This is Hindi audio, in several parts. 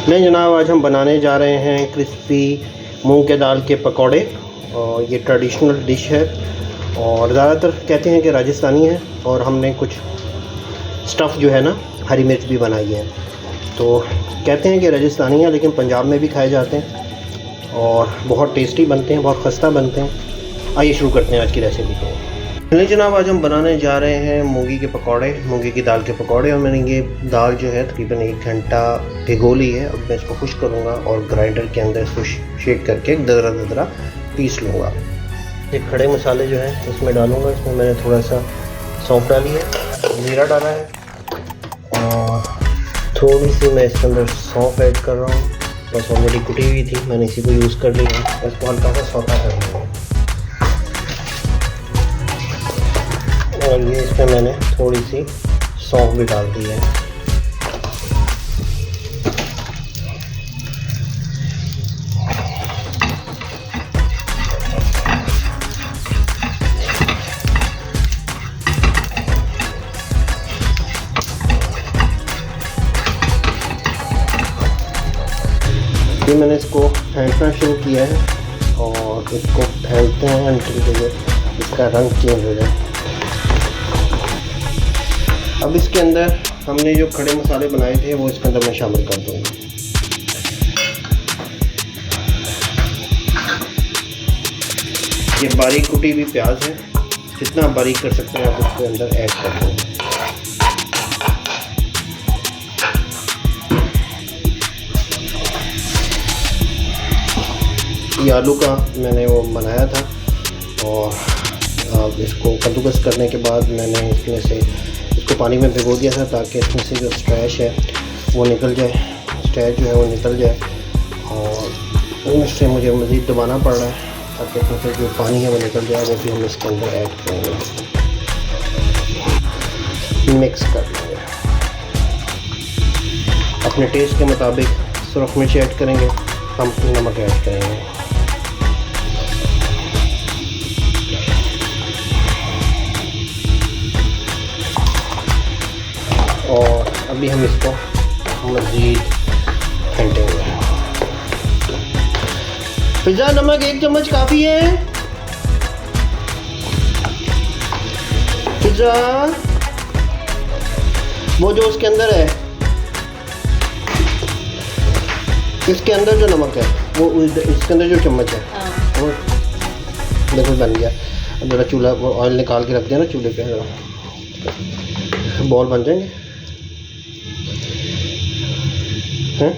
नहीं जनाब, आज हम बनाने जा रहे हैं क्रिस्पी मूंग के दाल के पकौड़े। और ये ट्रेडिशनल डिश है और ज़्यादातर कहते हैं कि राजस्थानी है। और हमने कुछ स्टफ़ जो है ना, हरी मिर्च भी बनाई है। तो कहते हैं कि राजस्थानी है, लेकिन पंजाब में भी खाए जाते हैं और बहुत टेस्टी बनते हैं, बहुत खस्ता बनते हैं। आइए शुरू करते हैं आज की रेसिपी को। चलिए जनाब, आज हम बनाने जा रहे हैं मूंगी के पकौड़े, मूंगी की दाल के पकौड़े। और मैंने ये दाल जो है तकरीबन 1 घंटा भिगो ली है। अब मैं इसको खुश करूँगा और ग्राइंडर के अंदर इसको शेक करके ददरा पीस लूँगा। ये खड़े मसाले जो हैं इसमें डालूँगा। इसमें मैंने थोड़ा सा सौंफ डाली है, जीरा डाला है और थोड़ी सी मैं इसके अंदर सौंफ ऐड कर रहा हूँ। बस ऑलरेडी कुटी हुई थी, मैंने इसी को यूज़ कर ली है। इसको हल्का सा सौता कर लूँगा। और ये इसमें मैंने थोड़ी सी सौंफ भी डाल दी है। ये मैंने इसको फेंटना शुरू किया है और इसको फेंटते हैं अंटिल इसका रंग चेंज हो जाए। अब इसके अंदर हमने जो खड़े मसाले बनाए थे वो इसके अंदर मैं शामिल कर दूँगा। ये बारीक कुटी हुई प्याज है, जितना बारीक कर सकते हैं आप उसके अंदर ऐड कर दें। ये आलू का मैंने वो बनाया था और अब इसको कद्दूकस करने के बाद मैंने इसमें से इसको पानी में भिगो दिया था ताकि इसमें से जो स्ट्रैश है वो निकल जाए, स्ट्रैच जो है वो निकल जाए। और इससे मुझे मज़ीद दबाना पड़ रहा है ताकि इसमें से जो पानी है वो निकल जाए। वो भी हम इसके अंदर ऐड करेंगे, मिक्स कर लेंगे। अपने टेस्ट के मुताबिक सुरख मिर्च ऐड करेंगे, कम नमक ऐड करेंगे। और अभी हम इसको मज़ीद फेंटेंगे। पिज़्ज़ा नमक 1 चम्मच काफ़ी है। पिज़्ज़ा वो जो उसके अंदर है, इसके अंदर जो नमक है वो इसके अंदर जो चम्मच है वो देखो बन गया। अब जरा चूल्हा वो ऑयल निकाल के रख दिया ना चूल्हे पे, जरा बॉल बन जाएंगे हैं।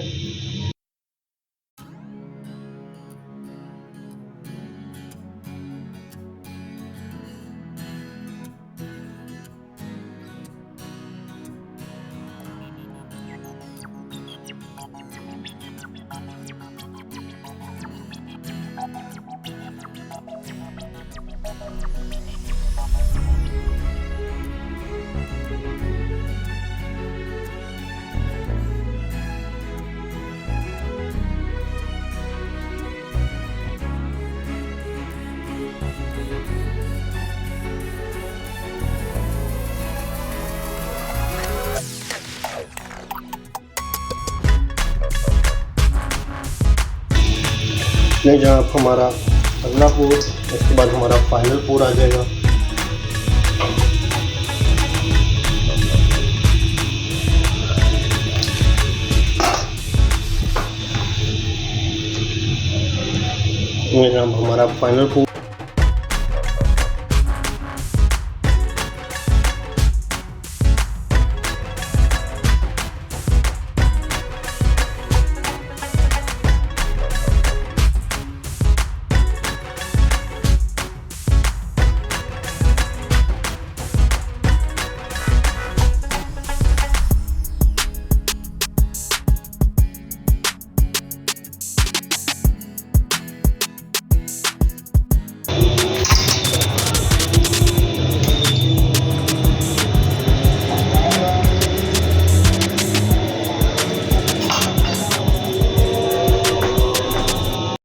नहीं जनाब, हमारा अगला पूर, इसके बाद हमारा फाइनल पूर आ जाएगा। ये जनाब हमारा फाइनल पूर